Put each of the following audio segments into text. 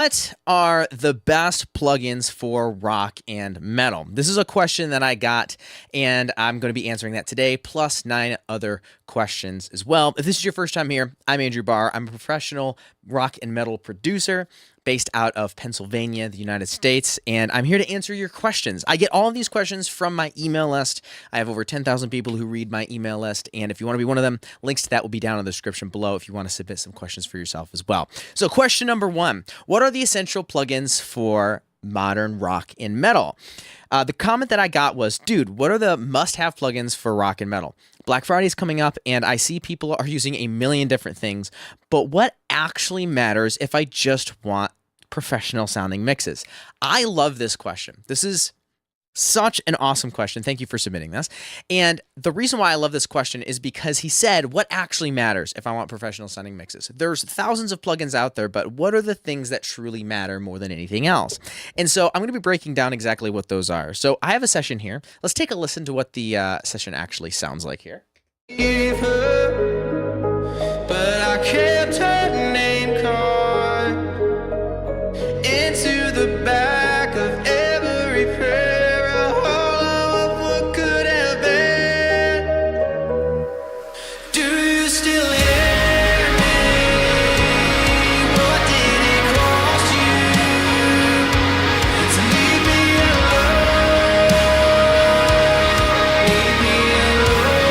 What are the best plugins for rock and metal? This is a question that I got, and I'm going to be answering that today, plus 9 other questions as well. If this is your first time here, I'm Andrew Barr. I'm a professional rock and metal producer based out of Pennsylvania, the United States, and I'm here to answer your questions. I get all of these questions from my email list. I have over 10,000 people who read my email list, and if you want to be one of them, links to that will be down in the description below if you want to submit some questions for yourself as well. So question number 1, what are the essential plugins for modern rock and metal? The comment that I got was, dude, what are the must-have plugins for rock and metal? Black Friday is coming up, and I see people are using a million different things, but what actually matters if I just want professional sounding mixes? I love this question. This is such an awesome question. Thank you for submitting this. And the reason why I love this question is because he said, what actually matters if I want professional sounding mixes? There's thousands of plugins out there, but what are the things that truly matter more than anything else? And so I'm going to be breaking down exactly what those are. So I have a session here. Let's take a listen to what the session actually sounds like here. Give her, but I kept her name card into the back of every prayer, a hollow of what could have been. Do you still hear me? What did it cost you to leave me alone? Leave me alone.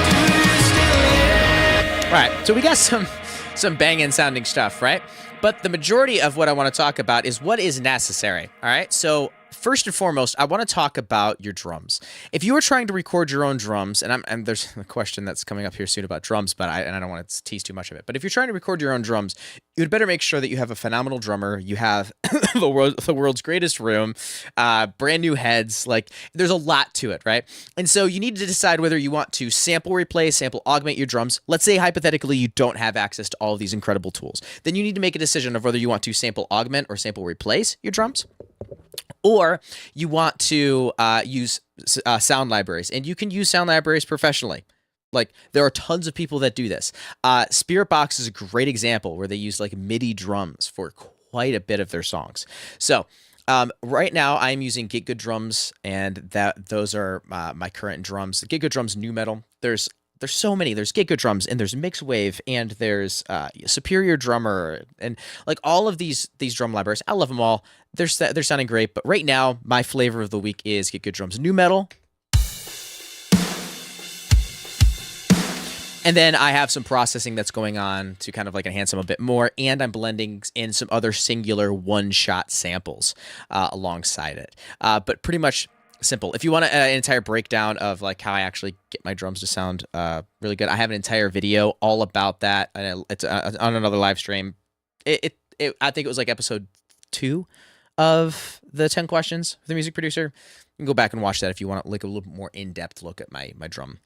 Do you still hear? All right, so we got some banging sounding stuff, right? But the majority of what I want to talk about is what is necessary, all right? So first and foremost, I want to talk about your drums. If you are trying to record your own drums, and there's a question that's coming up here soon about drums, but I don't want to tease too much of it. But if you're trying to record your own drums, you'd better make sure that you have a phenomenal drummer. You have the world's greatest room, brand new heads. Like, there's a lot to it, right? And so you need to decide whether you want to sample replace, sample augment your drums. Let's say hypothetically you don't have access to all of these incredible tools. Then you need to make a decision of whether you want to sample augment or sample replace your drums, or you want to use sound libraries. And you can use sound libraries professionally. Like, there are tons of people that do this. Spirit Box is a great example where they use like MIDI drums for quite a bit of their songs. So right now I'm using Get Good drums, and those are my current drums. Get Good drums, new metal. There's so many. There's Get Good drums, and there's Mixwave, and there's Superior Drummer, and like all of these drum libraries. I love them all. They're sounding great. But right now, my flavor of the week is Get Good drums, new metal. And then I have some processing that's going on to kind of like enhance them a bit more, and I'm blending in some other singular one-shot samples alongside it. But pretty much simple. If you want an entire breakdown of like how I actually get my drums to sound really good, I have an entire video all about that. And it's on another live stream. I think it was like episode 2 of the 10 questions for the music producer. You can go back and watch that if you want to like a little bit more in-depth look at my drum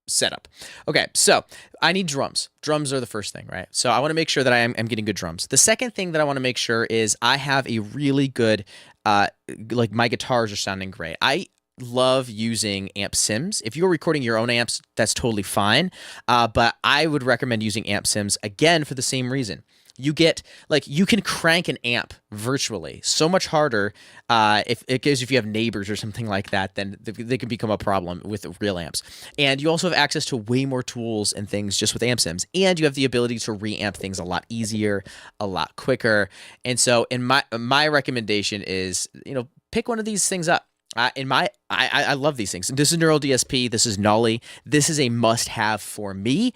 setup. Okay, so I need drums. Drums are the first thing, right? So I want to make sure that I'm getting good drums. The second thing that I want to make sure is I have a really good, like my guitars are sounding great. I love using amp sims. If you're recording your own amps, that's totally fine. But I would recommend using amp sims, again, for the same reason. You get, like, you can crank an amp virtually so much harder if you have neighbors or something like that, then they can become a problem with real amps. And you also have access to way more tools and things just with amp sims, and you have the ability to reamp things a lot easier, a lot quicker. And so in my recommendation is, pick one of these things up. I love these things. This is Neural DSP. This is Nolly. This is a must-have for me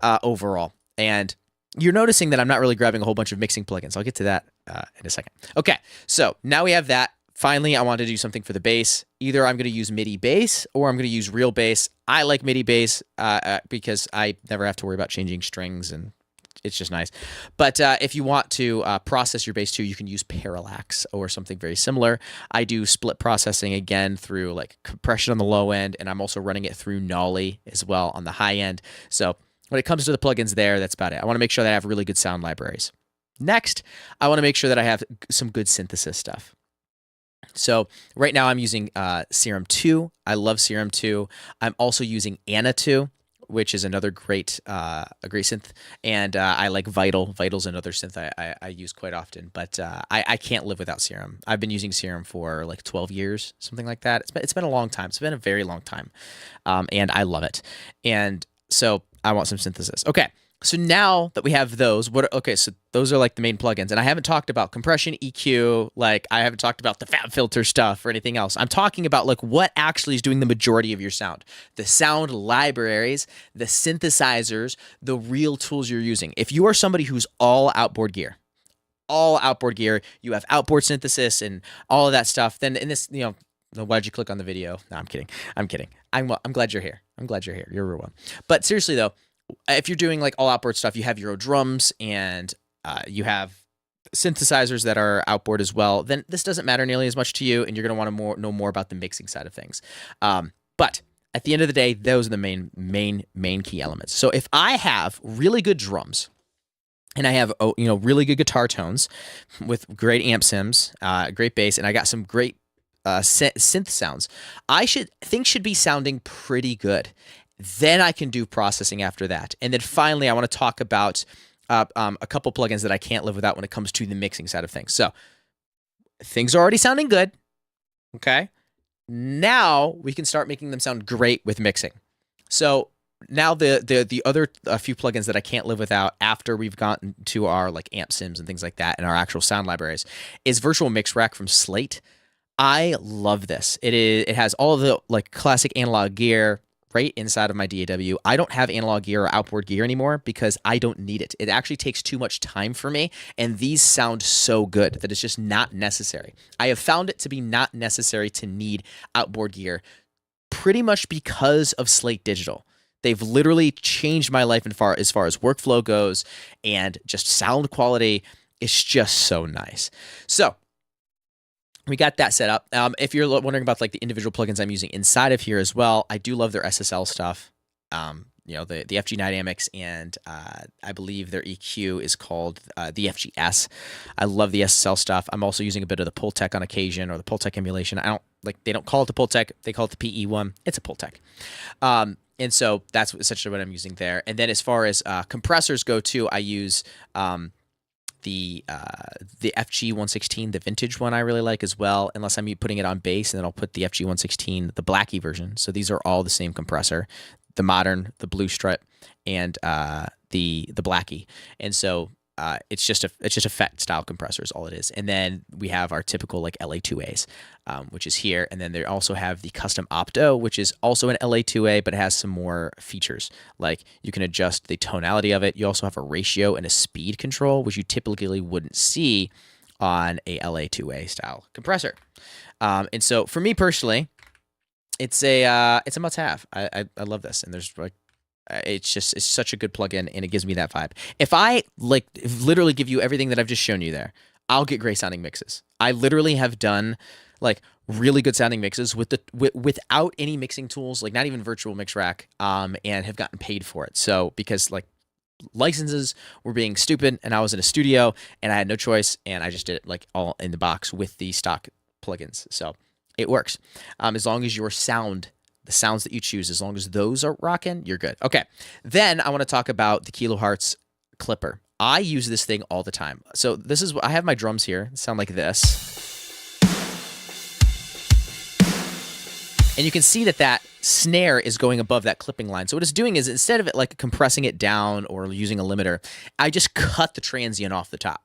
overall. And you're noticing that I'm not really grabbing a whole bunch of mixing plugins. I'll get to that in a second. Okay, so now we have that. Finally, I want to do something for the bass. Either I'm going to use MIDI bass or I'm going to use real bass. I like MIDI bass because I never have to worry about changing strings, and it's just nice. But if you want to process your bass too, you can use Parallax or something very similar. I do split processing again through like compression on the low end, and I'm also running it through Nolly as well on the high end. So when it comes to the plugins there, that's about it. I want to make sure that I have really good sound libraries. Next, I want to make sure that I have some good synthesis stuff. So right now I'm using Serum 2. I love Serum 2. I'm also using Anna 2. which is another a great synth, and I like Vital. Vital's another synth I use quite often, but I can't live without Serum. I've been using Serum for like 12 years, something like that. It's been a long time. It's been a very long time, and I love it. And so I want some synthesis. Okay. So now that we have those, so those are like the main plugins. And I haven't talked about compression, EQ, like I haven't talked about the fab filter stuff or anything else. I'm talking about like what actually is doing the majority of your sound. The sound libraries, the synthesizers, the real tools you're using. If you are somebody who's all outboard gear, you have outboard synthesis and all of that stuff, then in this, why'd you click on the video? No, I'm kidding. I'm glad you're here. You're a real one. But seriously though, if you're doing like all outboard stuff, you have Euro drums and you have synthesizers that are outboard as well, then this doesn't matter nearly as much to you, and you're going to want to know more about the mixing side of things. But at the end of the day, those are the main key elements. So if I have really good drums and I have really good guitar tones with great amp sims, great bass, and I got some great synth sounds, things should be sounding pretty good. Then I can do processing after that. And then finally, I want to talk about a couple plugins that I can't live without when it comes to the mixing side of things. So things are already sounding good. Okay. Now we can start making them sound great with mixing. So now the other few plugins that I can't live without after we've gotten to our like amp sims and things like that and our actual sound libraries is Virtual Mix Rack from Slate. I love this. It has all of the like classic analog gear right inside of my DAW. I don't have analog gear or outboard gear anymore because I don't need it. It actually takes too much time for me, and these sound so good that it's just not necessary. I have found it to be not necessary to need outboard gear pretty much because of Slate Digital. They've literally changed my life as far as workflow goes, and just sound quality is just so nice. So we got that set up. If you're wondering about like the individual plugins I'm using inside of here as well, I do love their SSL stuff. The FG Dynamics, and I believe their EQ is called the FGS. I love the SSL stuff. I'm also using a bit of the Pultec on occasion, or the Pultec emulation. They don't call it the Pultec, they call it the PE one. It's a Pultec. And so that's essentially what I'm using there. And then as far as compressors go too, I use the FG116, the vintage one I really like as well, unless I'm putting it on bass, and then I'll put the FG116, the Blackie version. So these are all the same compressor, the modern, the blue strip, and the Blackie. And so it's just a FET style compressor is all it is. And then we have our typical like LA2As, which is here. And then they also have the custom Opto, which is also an LA2A, but it has some more features. Like you can adjust the tonality of it. You also have a ratio and a speed control, which you typically wouldn't see on a LA2A style compressor. And so for me personally, it's a must-have. I love this, and there's like, it's such a good plugin, and it gives me that vibe. If I literally give you everything that I've just shown you there, I'll get great sounding mixes. I literally have done like really good sounding mixes without any mixing tools, like not even Virtual Mix Rack, and have gotten paid for it. So because like licenses were being stupid, and I was in a studio and I had no choice, and I just did it like all in the box with the stock plugins. So it works as long as your the sounds that you choose, as long as those are rocking, you're good. Okay, then I want to talk about the Kilohertz Clipper. I use this thing all the time. So I have my drums here, sound like this. And you can see that snare is going above that clipping line. So what it's doing is, instead of it like compressing it down or using a limiter, I just cut the transient off the top.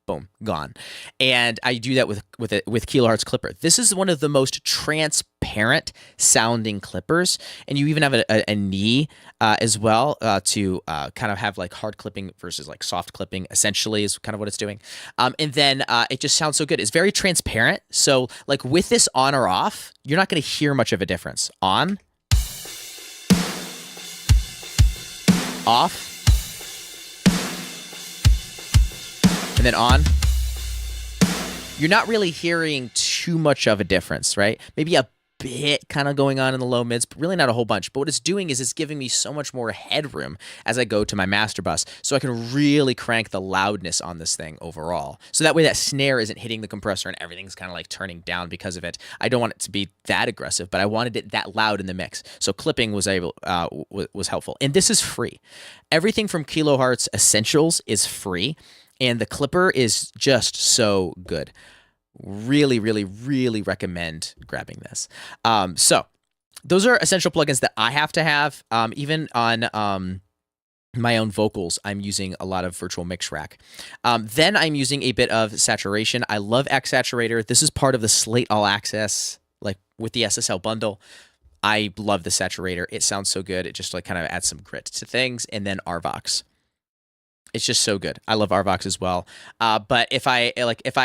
Boom, gone. And I do that with Kilohertz Clipper. This is one of the most transparent sounding clippers, and you even have a knee as well to kind of have like hard clipping versus like soft clipping, essentially is kind of what it's doing. And then it just sounds so good. It's very transparent. So like with this on or off, you're not going to hear much of a difference. On, off, and then on, you're not really hearing too much of a difference, right? Maybe a bit kind of going on in the low mids, but really not a whole bunch. But what it's doing is it's giving me so much more headroom as I go to my master bus, so I can really crank the loudness on this thing overall. So that way that snare isn't hitting the compressor and everything's kind of like turning down because of it. I don't want it to be that aggressive, but I wanted it that loud in the mix. So clipping was helpful. And this is free. Everything from Kilohertz Essentials is free, and the clipper is just so good. Really, really, really recommend grabbing this. So those are essential plugins that I have to have. Even on my own vocals, I'm using a lot of Virtual Mix Rack. Then I'm using a bit of saturation. I love X Saturator. This is part of the Slate All Access, like with the SSL bundle. I love the saturator. It sounds so good. It just like kind of adds some grit to things. And then Arvox. It's just so good. I love Arvox as well. But if I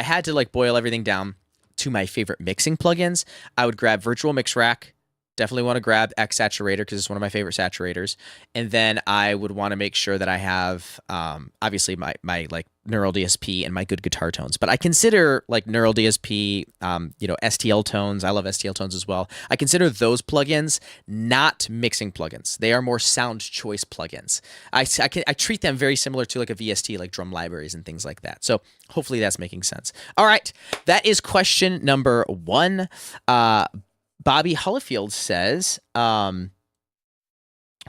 had to like boil everything down to my favorite mixing plugins, I would grab Virtual Mix Rack. Definitely want to grab X Saturator because it's one of my favorite saturators. And then I would want to make sure that I have obviously my like Neural DSP and my good guitar tones. But I consider like Neural DSP, STL tones. I love STL tones as well. I consider those plugins not mixing plugins. They are more sound choice plugins. I treat them very similar to like a VST, like drum libraries and things like that. So hopefully that's making sense. All right, that is question number 1. Bobby Hollifield says, will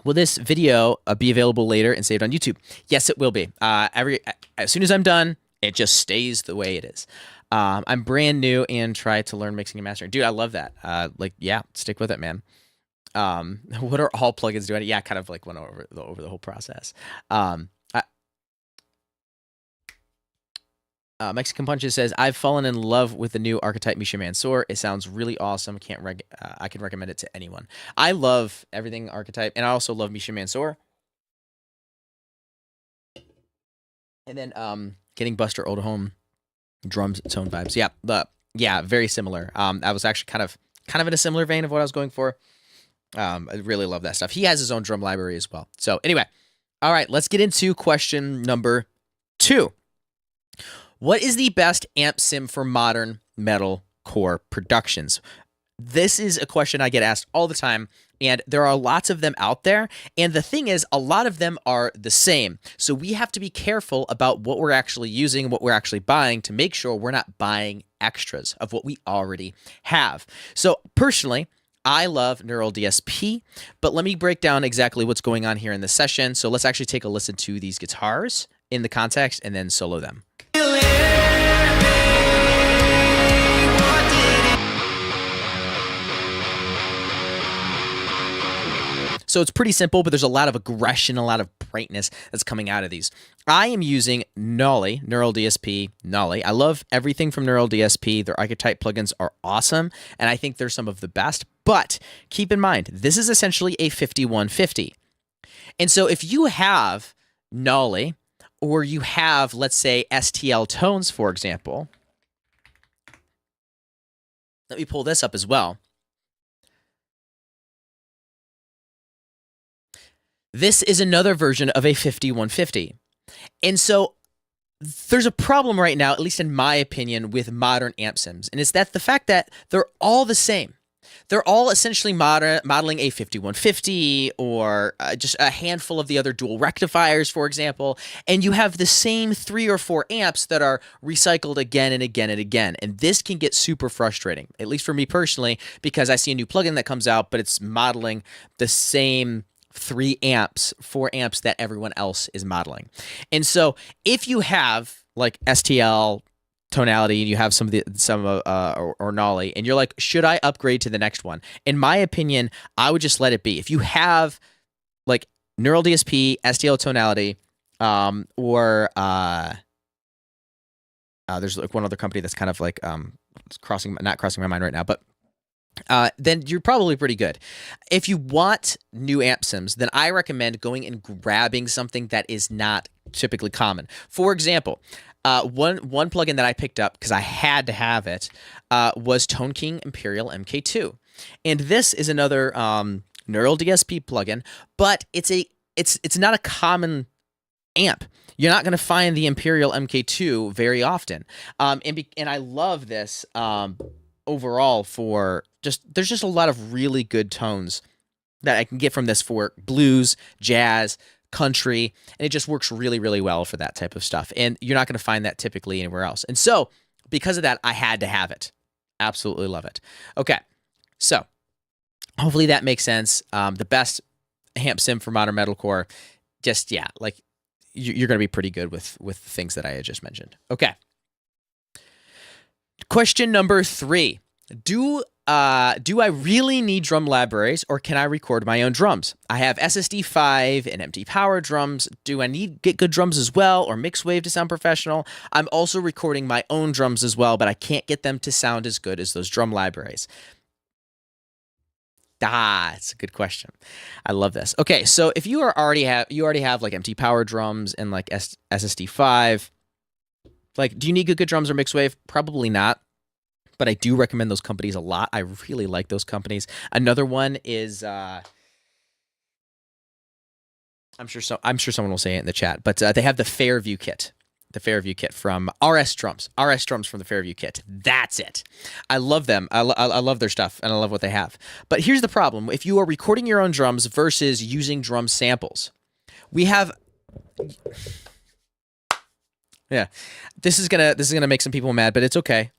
this video be available later and saved on YouTube? Yes, it will be. As soon as I'm done, it just stays the way it is. I'm brand new and try to learn mixing and mastering. Dude, I love that. Stick with it, man. What are all plugins doing? Yeah, kind of like went over the whole process. Mexican Punches says, I've fallen in love with the new Archetype Misha Mansour. It sounds really awesome. I can recommend it to anyone. I love everything Archetype, and I also love Misha Mansour. And then getting Buster Oldham drums tone vibes. Yeah, very similar. I was actually kind of in a similar vein of what I was going for. I really love that stuff. He has his own drum library as well. So anyway, all right, let's get into question number 2. What is the best amp sim for modern metalcore productions? This is a question I get asked all the time, and there are lots of them out there. And the thing is, a lot of them are the same. So we have to be careful about what we're actually using, what we're actually buying, to make sure we're not buying extras of what we already have. So personally, I love Neural DSP, but let me break down exactly what's going on here in this session. So let's actually take a listen to these guitars in the context and then solo them. So it's pretty simple, but there's a lot of aggression, a lot of brightness that's coming out of these. I am using Nolly, Neural DSP Nolly. I love everything from Neural DSP. Their Archetype plugins are awesome, and I think they're some of the best. But keep in mind, this is essentially a 5150. And so if you have Nolly, or you have, let's say, STL tones, for example. Let me pull this up as well. This is another version of a 5150. And so there's a problem right now, at least in my opinion, with modern amp sims. And it's that the fact that they're all the same. They're all essentially modeling a 5150 or just a handful of the other dual rectifiers, for example, and you have the same 3 or 4 amps that are recycled again and again and again. And this can get super frustrating, at least for me personally, because I see a new plugin that comes out, but it's modeling the same 3 amps, 4 amps that everyone else is modeling. And so if you have like STL tonality and you have or Nolly, and you're like, should I upgrade to the next one? In my opinion, I would just let it be. If you have like Neural DSP, STL tonality, or there's like one other company that's kind of like it's not crossing my mind right now, but then you're probably pretty good. If you want new amp sims, then I recommend going and grabbing something that is not typically common. For example, one plugin that I picked up because I had to have it was Tone King Imperial MK2, and this is another Neural DSP plugin, but it's not a common amp. You're not going to find the Imperial MK2 very often, and I love this overall for there's just a lot of really good tones that I can get from this for blues, jazz, country, and it just works really, really well for that type of stuff. And you're not going to find that typically anywhere else. And so because of that, I had to have it. Absolutely love it. Okay, so hopefully that makes sense. The best amp sim for modern metalcore, just, yeah, like you're going to be pretty good with the things that I had just mentioned. Okay. Question number 3. Do I really need drum libraries, or can I record my own drums? I have SSD5 and empty power drums. Do I need Get Good drums as well, or mix wave to sound professional? I'm also recording my own drums as well, but I can't get them to sound as good as those drum libraries. It's a good question. I love this. Okay, so if you already have like empty power drums and like SSD5, like, do you need good drums or mixed wave? Probably not. But I do recommend those companies a lot. I really like those companies. Another one is I'm sure someone will say it in the chat, but they have the Fairview kit. The Fairview kit from RS Drums. RS Drums from the Fairview kit. That's it. I love them. I love their stuff, and I love what they have. But here's the problem. If you are recording your own drums versus using drum samples, we have... Yeah. This is gonna make some people mad, but it's okay.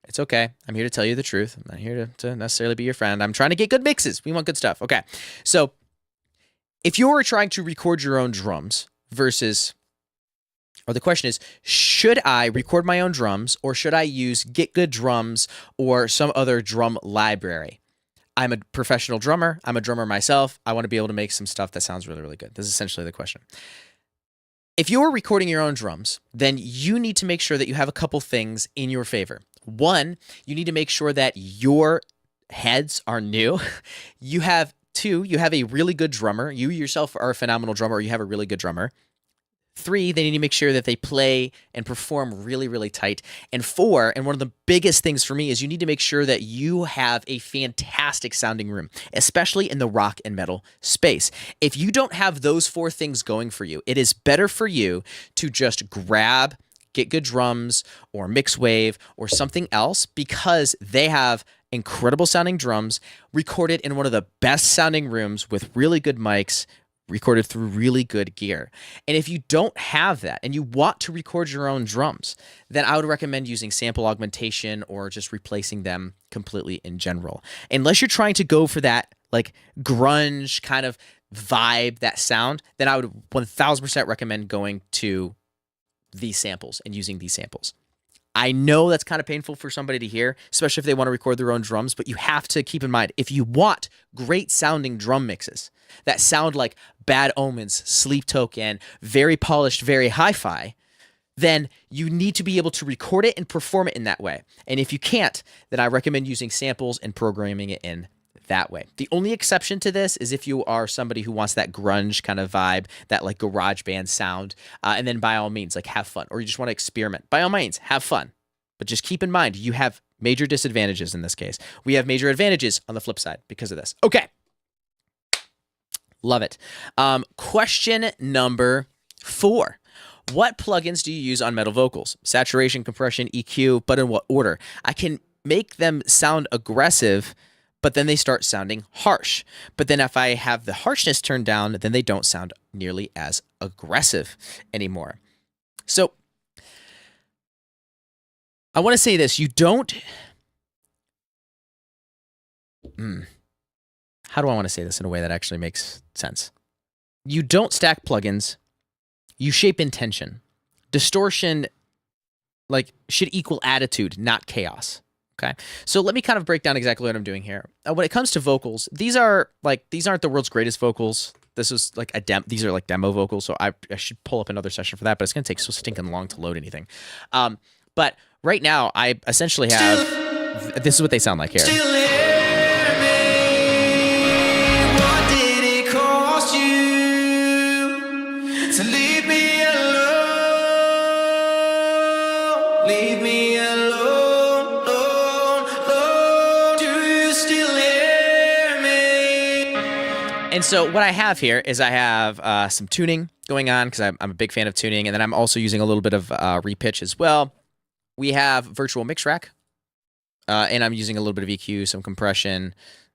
It's okay. I'm here to tell you the truth. I'm not here to necessarily be your friend. I'm trying to get good mixes. We want good stuff. Okay. So if you're trying to record your own drums versus... Or the question is, should I record my own drums, or should I use Get Good Drums or some other drum library? I'm a professional drummer. I'm a drummer myself. I want to be able to make some stuff that sounds really, really good. This is essentially the question. If you're recording your own drums, then you need to make sure that you have a couple things in your favor. One, you need to make sure that your heads are new. You have a really good drummer. You yourself are a phenomenal drummer, or you have a really good drummer. 3, they need to make sure that they play and perform really, really tight. And 4, and one of the biggest things for me, is you need to make sure that you have a fantastic sounding room, especially in the rock and metal space. If you don't have those 4 things going for you, it is better for you to just grab Get Good Drums or Mix Wave or something else, because they have incredible sounding drums recorded in one of the best sounding rooms with really good mics, recorded through really good gear. And if you don't have that and you want to record your own drums, then I would recommend using sample augmentation or just replacing them completely in general. Unless you're trying to go for that like grunge kind of vibe, that sound, then I would 1000% recommend going to these samples and using these samples. I know that's kind of painful for somebody to hear, especially if they want to record their own drums, but you have to keep in mind, if you want great sounding drum mixes that sound like Bad Omens, Sleep Token, very polished, very hi-fi, then you need to be able to record it and perform it in that way. And if you can't, then I recommend using samples and programming it in that way. The only exception to this is if you are somebody who wants that grunge kind of vibe, that like garage band sound, and then by all means, like, have fun, or you just want to experiment. By all means, have fun. But just keep in mind, you have major disadvantages in this case. We have major advantages on the flip side because of this. Okay. Love it. Question number 4. What plugins do you use on metal vocals? Saturation, compression, EQ, but in what order? I can make them sound aggressive, but then they start sounding harsh. But then if I have the harshness turned down, then they don't sound nearly as aggressive anymore. So I want to say this. You don't... How do I want to say this in a way that actually makes sense? You don't stack plugins. You shape intention. Distortion, like, should equal attitude, not chaos. Okay, so let me kind of break down exactly what I'm doing here. When it comes to vocals, these aren't the world's greatest vocals. This is like these are like demo vocals, so I should pull up another session for that, but it's going to take so stinking long to load anything. But right now, I essentially have... This is what they sound like here. So leave me alone, leave me alone, alone. Do you still hear me? And so what I have here is I have some tuning going on, because I'm a big fan of tuning, and then I'm also using a little bit of repitch as well. We have virtual mix rack and I'm using a little bit of EQ, some compression,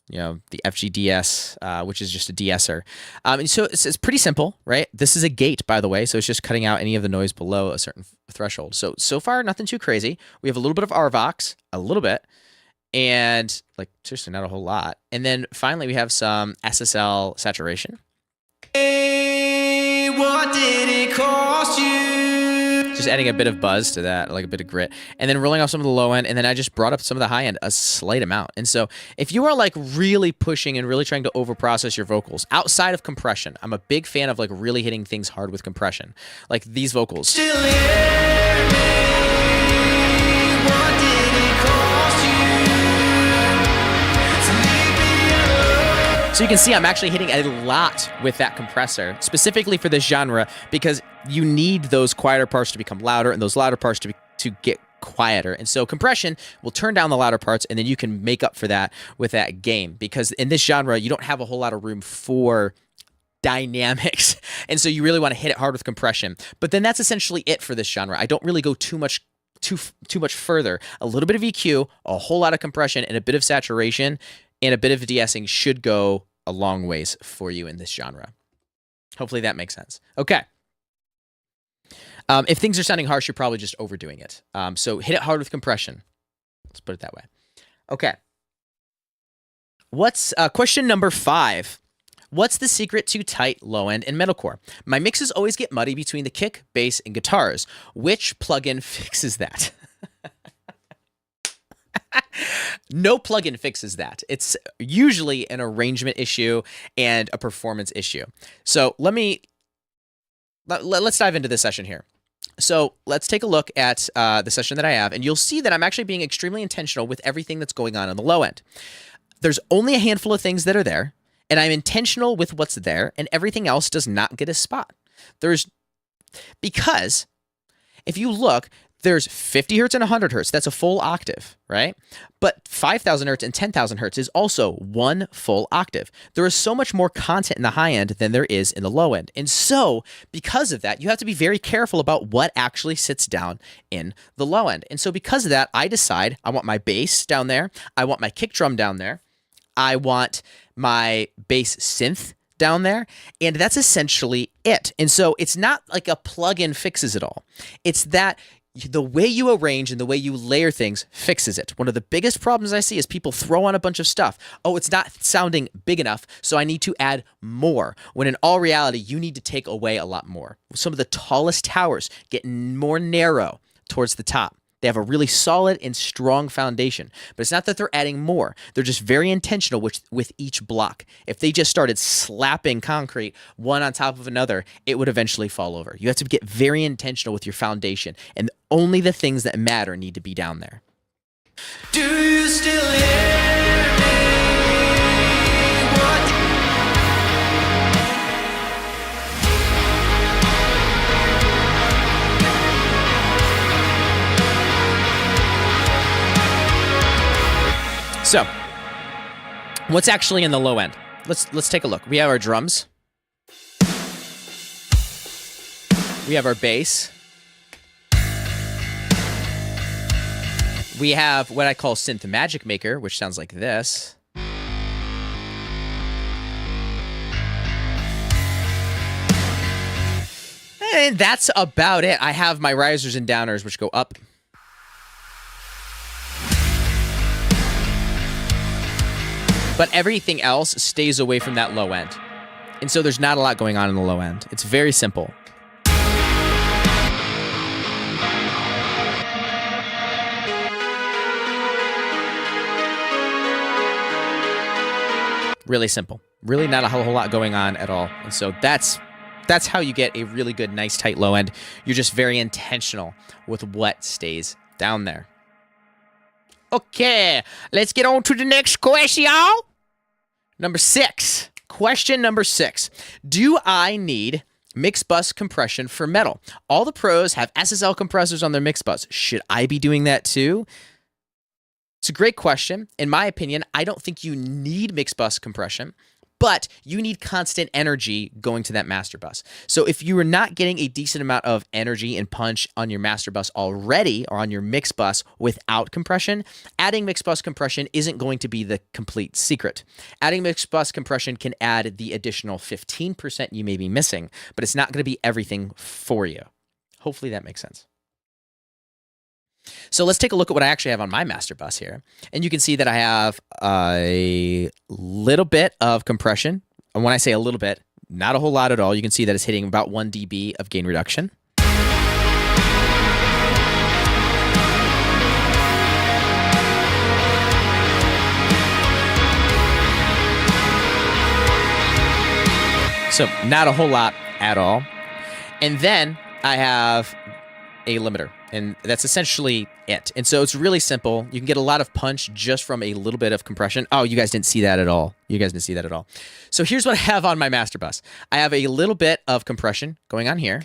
the FGDS, which is just a de-esser. And so it's pretty simple, right? This is a gate, by the way, so it's just cutting out any of the noise below a certain threshold. So far, nothing too crazy. We have a little bit of RVox, a little bit, and like seriously, not a whole lot. And then finally, we have some SSL saturation. Hey, what did it cost you? Just adding a bit of buzz to that, like a bit of grit, and then rolling off some of the low end, and then I just brought up some of the high end a slight amount. And so if you are like really pushing and really trying to overprocess your vocals outside of compression, I'm a big fan of like really hitting things hard with compression, like these vocals. Still hear me. What did it cost you? So you can see I'm actually hitting a lot with that compressor, specifically for this genre, because you need those quieter parts to become louder and those louder parts to get quieter. And so compression will turn down the louder parts, and then you can make up for that with that gain, because in this genre, you don't have a whole lot of room for dynamics. And so you really want to hit it hard with compression. But then that's essentially it for this genre. I don't really go too much further. A little bit of EQ, a whole lot of compression, and a bit of saturation, and a bit of de-essing should go a long ways for you in this genre. Hopefully that makes sense. Okay. If things are sounding harsh, you're probably just overdoing it. So hit it hard with compression. Let's put it that way. Okay. What's question number 5? What's the secret to tight low end in metalcore? My mixes always get muddy between the kick, bass, and guitars. Which plugin fixes that? No plugin fixes that. It's usually an arrangement issue and a performance issue. So let's dive into this session here. So let's take a look at the session that I have, and you'll see that I'm actually being extremely intentional with everything that's going on the low end. There's only a handful of things that are there, and I'm intentional with what's there, and everything else does not get a spot. Because if you look, there's 50 hertz and 100 hertz. That's a full octave, right? But 5,000 hertz and 10,000 hertz is also one full octave. There is so much more content in the high end than there is in the low end. And so because of that, you have to be very careful about what actually sits down in the low end. And so because of that, I decide I want my bass down there. I want my kick drum down there. I want my bass synth down there, and that's essentially it. And so it's not like a plugin fixes it all. It's that the way you arrange and the way you layer things fixes it. One of the biggest problems I see is people throw on a bunch of stuff. Oh, it's not sounding big enough, so I need to add more. When in all reality, you need to take away a lot more. Some of the tallest towers get more narrow towards the top. They have a really solid and strong foundation, but it's not that they're adding more. They're just very intentional with each block. If they just started slapping concrete one on top of another, it would eventually fall over. You have to get very intentional with your foundation, and only the things that matter need to be down there. Do you still hear me? So, what's actually in the low end? Let's take a look. We have our drums. We have our bass. We have what I call Synth Magic Maker, which sounds like this. And that's about it. I have my risers and downers, which go up. But everything else stays away from that low end. And so there's not a lot going on in the low end. It's very simple. Really simple. Really not a whole lot going on at all. And so that's how you get a really good, nice, tight low end. You're just very intentional with what stays down there. Okay, let's get on to the next question, y'all. Number 6. Question number 6. Do I need mix bus compression for metal? All the pros have SSL compressors on their mix bus. Should I be doing that too? It's a great question. In my opinion, I don't think you need mix bus compression, but you need constant energy going to that master bus. So if you are not getting a decent amount of energy and punch on your master bus already or on your mix bus without compression, adding mix bus compression isn't going to be the complete secret. Adding mix bus compression can add the additional 15% you may be missing, but it's not going to be everything for you. Hopefully that makes sense. So let's take a look at what I actually have on my master bus here. And you can see that I have a little bit of compression. And when I say a little bit, not a whole lot at all. You can see that it's hitting about 1 dB of gain reduction. So not a whole lot at all. And then I have a limiter, and that's essentially it. And so it's really simple. You can get a lot of punch just from a little bit of compression. Oh, you guys didn't see that at all. You guys didn't see that at all. So here's what I have on my master bus. I have a little bit of compression going on here.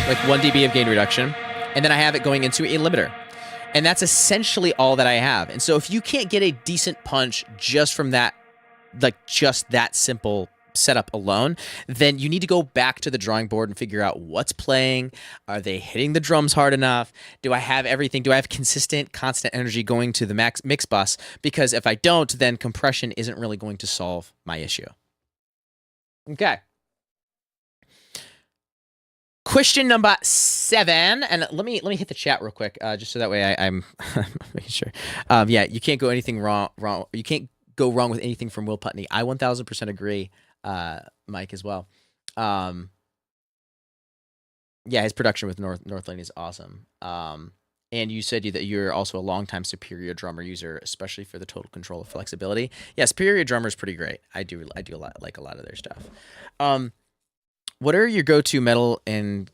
Like 1 dB of gain reduction. And then I have it going into a limiter. And that's essentially all that I have. And so if you can't get a decent punch just from that, like just that simple setup alone, then you need to go back to the drawing board and figure out what's playing. Are they hitting the drums hard enough? Do I have everything? Do I have consistent, constant energy going to the mix bus? Because if I don't, then compression isn't really going to solve my issue. Okay. Question number 7, and let me hit the chat real quick, just so that way I'm making sure. Yeah, you can't go anything wrong. You can't go wrong with anything from Will Putney. I 1000% agree, Mike, as well. Yeah, his production with Northlane is awesome. And you said that you're also a longtime Superior drummer user, especially for the total control of flexibility. Yeah, Superior drummer is pretty great. I do like a lot of their stuff. What are your go-to metal and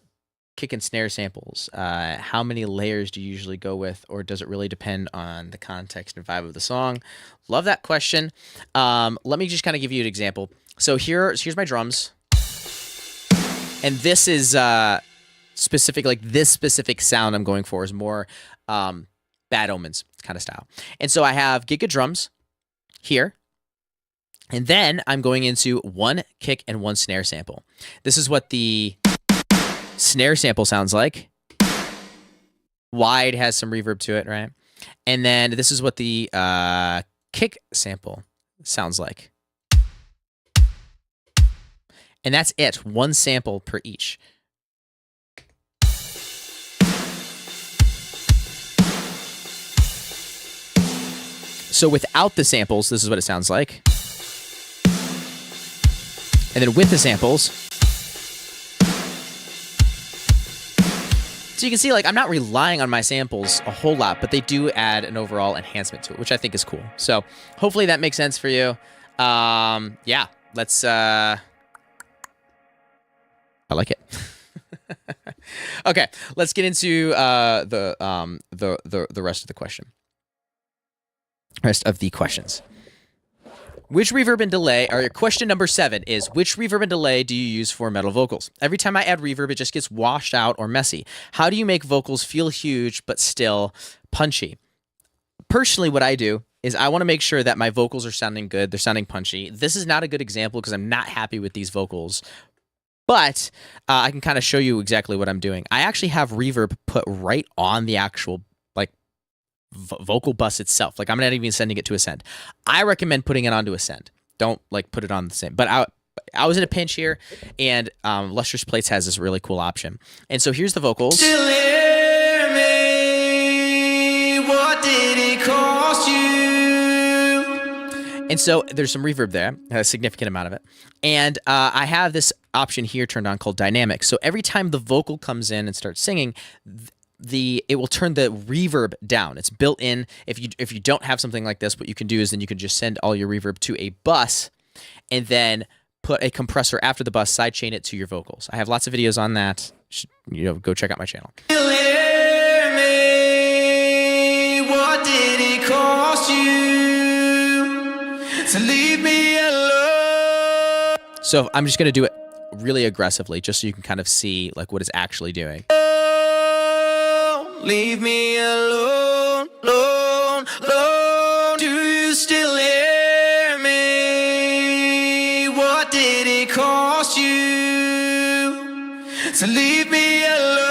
kick and snare samples? How many layers do you usually go with, or does it really depend on the context and vibe of the song? Love that question. Let me just kind of give you an example. So here's my drums, and this is specific. Like this specific sound I'm going for is more Bad Omens kind of style. And so I have Giga drums here. And then I'm going into 1 kick and 1 snare sample. This is what the snare sample sounds like. Wide has some reverb to it, right? And then this is what the kick sample sounds like. And that's it, 1 sample per each. So without the samples, this is what it sounds like. And then with the samples, so you can see, like, I'm not relying on my samples a whole lot, but they do add an overall enhancement to it, which I think is cool. So hopefully that makes sense for you. Yeah, let's, I like it. Okay, let's get into the rest of the question. Rest of the questions. Which reverb and delay, or question number 7 is, which reverb and delay do you use for metal vocals? Every time I add reverb, it just gets washed out or messy. How do you make vocals feel huge but still punchy? Personally, what I do is I want to make sure that my vocals are sounding good, they're sounding punchy. This is not a good example because I'm not happy with these vocals, but I can kind of show you exactly what I'm doing. I actually have reverb put right on the actual vocal bus itself. Like, I'm not even sending it to Ascend. I recommend putting it onto Ascend. Don't like put it on the same. But I was in a pinch here, and Lustrous Plates has this really cool option. And so here's the vocals. Still hear me, what did it cost you? And so there's some reverb there, a significant amount of it. And I have this option here turned on called Dynamic. So every time the vocal comes in and starts singing, it will turn the reverb down. It's built in. If you don't have something like this, what you can do is then you can just send all your reverb to a bus and then put a compressor after the bus, sidechain it to your vocals. I have lots of videos on that. Go check out my channel. Hear me, what did it cost you to leave me alone? So I'm just going to do it really aggressively just so you can kind of see like what it's actually doing. Leave me alone, alone. down low. Do you still hear me? What did it cost you to leave me alone?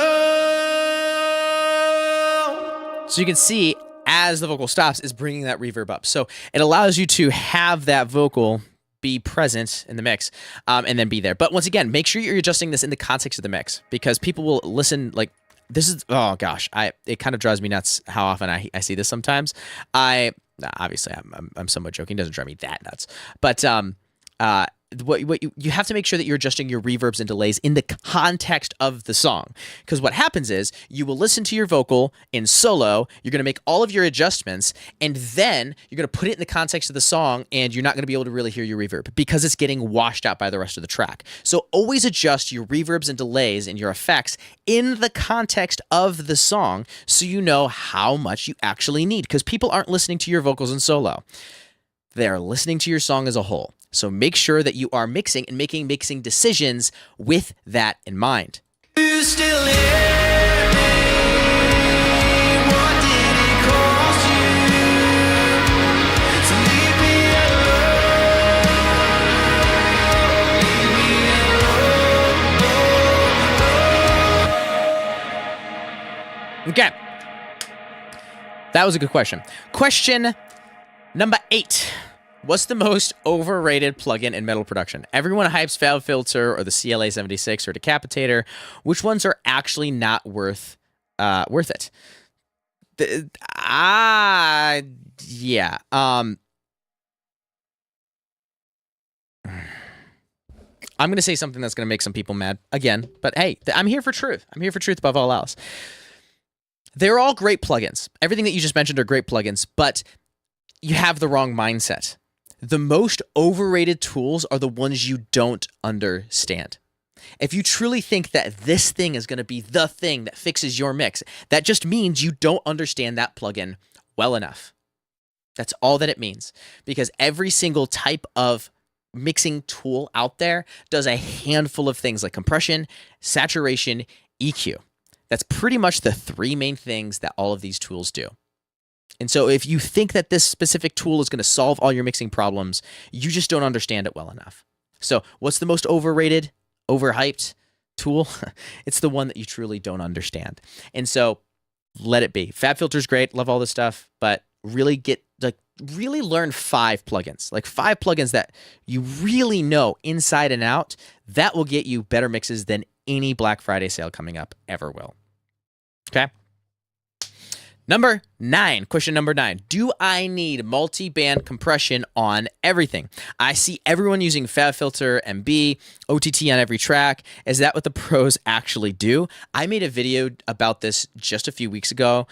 So you can see as the vocal stops is bringing that reverb up. So it allows you to have that vocal be present in the mix and then be there. But once again, make sure you're adjusting this in the context of the mix, because people will listen like this is, oh gosh, it kind of drives me nuts how often I see this sometimes. Obviously I'm somewhat joking, it doesn't drive me that nuts. But what you have to make sure that you're adjusting your reverbs and delays in the context of the song, because what happens is you will listen to your vocal in solo, you're going to make all of your adjustments, and then you're going to put it in the context of the song, and you're not going to be able to really hear your reverb because it's getting washed out by the rest of the track. So always adjust your reverbs and delays and your effects in the context of the song so you know how much you actually need, because people aren't listening to your vocals in solo. They're listening to your song as a whole. So make sure that you are mixing and making mixing decisions with that in mind. You still hear me? What did it cost you to leave me alone? Leave me alone. Okay. That was a good question. Question number 8. What's the most overrated plugin in metal production? Everyone hypes Fab Filter or the CLA 76 or Decapitator. Which ones are actually not worth it? Yeah. I'm going to say something that's going to make some people mad again, but hey, I'm here for truth. I'm here for truth above all else. They're all great plugins. Everything that you just mentioned are great plugins, but you have the wrong mindset. The most overrated tools are the ones you don't understand. If you truly think that this thing is going to be the thing that fixes your mix, that just means you don't understand that plugin well enough. That's all that it means, because every single type of mixing tool out there does a handful of things like compression, saturation, EQ. That's pretty much the 3 main things that all of these tools do. And so if you think that this specific tool is going to solve all your mixing problems, you just don't understand it well enough. So what's the most overrated, overhyped tool? It's the one that you truly don't understand. And so let it be. Fab Filter's great. Love all this stuff, but really really learn 5 plugins, like 5 plugins that you really know inside and out. That will get you better mixes than any Black Friday sale coming up ever will. Okay. Number 9, question number 9. Do I need multi-band compression on everything? I see everyone using Fab Filter, MB, OTT on every track. Is that what the pros actually do? I made a video about this just a few weeks ago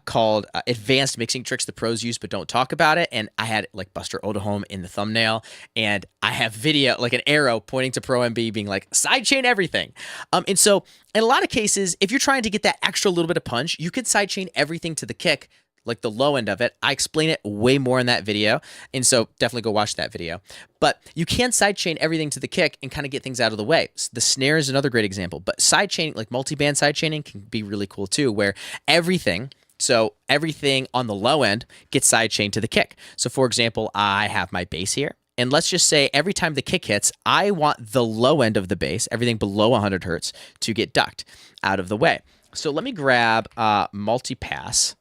called Advanced Mixing Tricks the Pros Use But Don't Talk About It. And I had like Buster Odoholm in the thumbnail. And I have video, like an arrow pointing to Pro MB being like, sidechain everything. And so in a lot of cases, if you're trying to get that extra little bit of punch, you could sidechain everything to the kick, like the low end of it. I explain it way more in that video, and so definitely go watch that video. But you can sidechain everything to the kick and kind of get things out of the way. The snare is another great example, but sidechaining, like multi-band sidechaining, can be really cool too, where everything on the low end gets sidechained to the kick. So for example, I have my bass here, and let's just say every time the kick hits, I want the low end of the bass, everything below 100 hertz, to get ducked out of the way. So let me grab multipass,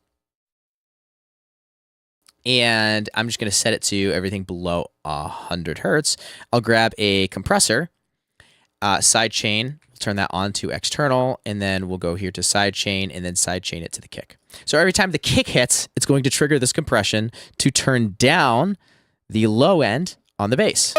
and I'm just going to set it to everything below 100 hertz. I'll grab a compressor, sidechain, turn that on to external, and then we'll go here to sidechain, and then sidechain it to the kick. So every time the kick hits, it's going to trigger this compression to turn down the low end on the bass.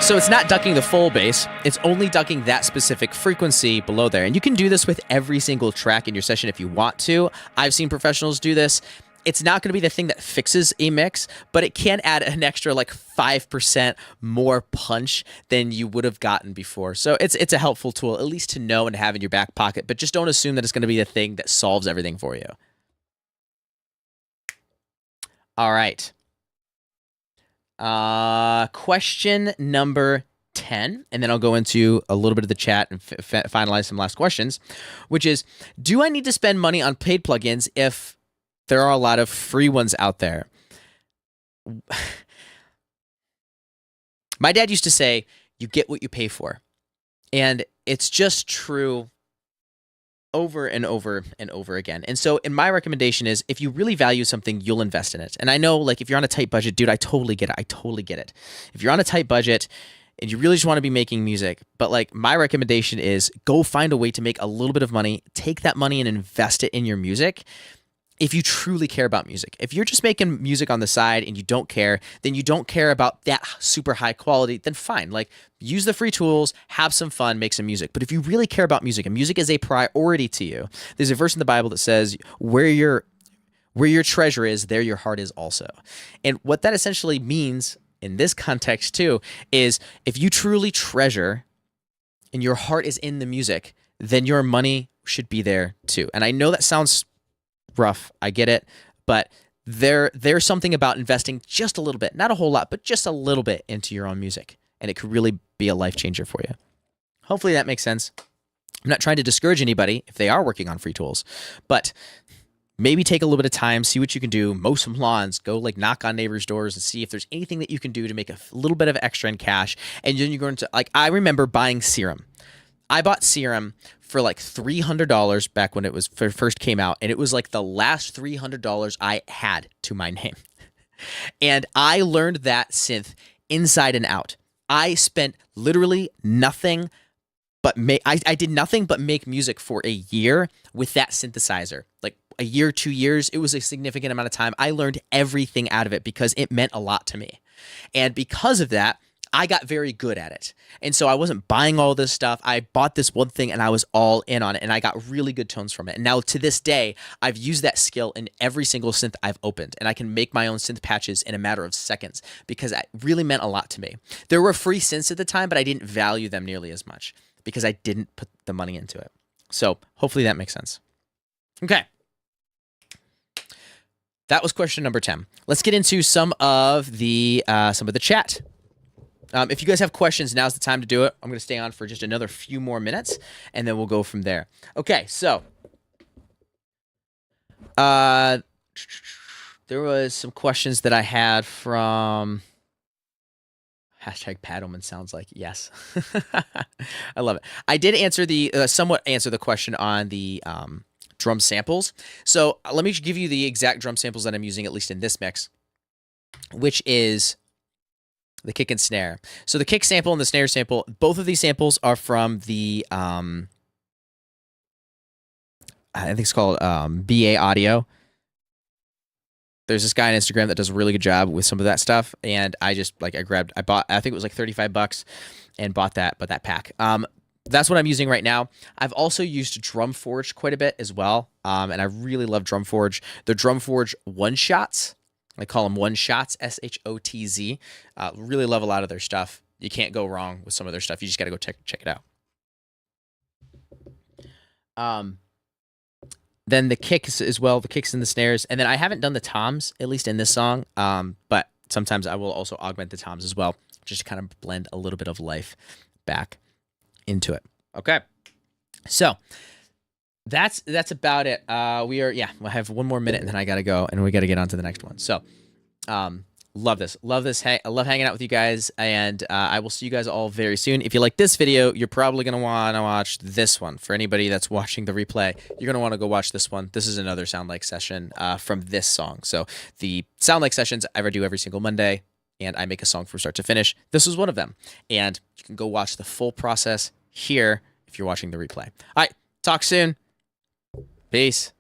So it's not ducking the full bass, it's only ducking that specific frequency below there. And you can do this with every single track in your session if you want to. I've seen professionals do this. It's not going to be the thing that fixes a mix, but it can add an extra like 5% more punch than you would have gotten before. So it's a helpful tool, at least to know and have in your back pocket, but just don't assume that it's going to be the thing that solves everything for you. All right. Question number 10, and then I'll go into a little bit of the chat and finalize some last questions, which is, do I need to spend money on paid plugins if there are a lot of free ones out there? My dad used to say, you get what you pay for. And it's just true over and over and over again. And so, my recommendation is, if you really value something, you'll invest in it. And I know, like, if you're on a tight budget, dude, I totally get it. I totally get it. If you're on a tight budget and you really just want to be making music, but like, my recommendation is go find a way to make a little bit of money, take that money and invest it in your music. If you truly care about music. If you're just making music on the side and you don't care, then you don't care about that super high quality, then fine. Like, use the free tools, have some fun, make some music. But if you really care about music and music is a priority to you, there's a verse in the Bible that says, where your treasure is, there your heart is also. And what that essentially means in this context too is, if you truly treasure and your heart is in the music, then your money should be there too. And I know that sounds rough, I get it, but there's something about investing just a little bit, not a whole lot, but just a little bit into your own music, and it could really be a life changer for you. Hopefully that makes sense. I'm not trying to discourage anybody if they are working on free tools, but maybe take a little bit of time, see what you can do, mow some lawns, go like knock on neighbors' doors and see if there's anything that you can do to make a little bit of extra in cash. And then you're going to, like, I remember buying Serum. I bought Serum for like $300 back when it was first came out, and it was like the last $300 I had to my name. And I learned that synth inside and out. I spent literally nothing but I did nothing but make music for a year with that synthesizer. Like a year, 2 years, it was a significant amount of time. I learned everything out of it because it meant a lot to me. And because of that, I got very good at it. And so I wasn't buying all this stuff. I bought this one thing and I was all in on it, and I got really good tones from it. And now to this day, I've used that skill in every single synth I've opened, and I can make my own synth patches in a matter of seconds because it really meant a lot to me. There were free synths at the time, but I didn't value them nearly as much because I didn't put the money into it. So hopefully that makes sense. Okay. That was question number 10. Let's get into some of the chat. If you guys have questions, now's the time to do it. I'm going to stay on for just another few more minutes, and then we'll go from there. Okay, so there was some questions that I had from #Paddleman sounds like yes. I love it. I did answer somewhat answer the question on the drum samples. So let me give you the exact drum samples that I'm using, at least in this mix, which is the kick and snare. So the kick sample and the snare sample, both of these samples are from the, I think it's called BA Audio. There's this guy on Instagram that does a really good job with some of that stuff, and I bought, I think it was like $35 and bought that pack. That's what I'm using right now. I've also used Drumforge quite a bit as well, and I really love Drumforge. The Drumforge one-shots, I call them one-shots, SHOTZ. Really love a lot of their stuff. You can't go wrong with some of their stuff. You just got to go check it out. Then the kicks as well, the kicks and the snares. And then I haven't done the toms, at least in this song, but sometimes I will also augment the toms as well, just to kind of blend a little bit of life back into it. Okay. So that's about it. We'll have one more minute and then I got to go and we got to get on to the next one. So, love this. I love hanging out with you guys, and I will see you guys all very soon. If you like this video, you're probably going to want to watch this one. For anybody that's watching the replay, you're going to want to go watch this one. This is another Sound Like session from this song. So the Sound Like sessions I do every single Monday, and I make a song from start to finish. This was one of them, and you can go watch the full process here if you're watching the replay. All right, talk soon. Peace.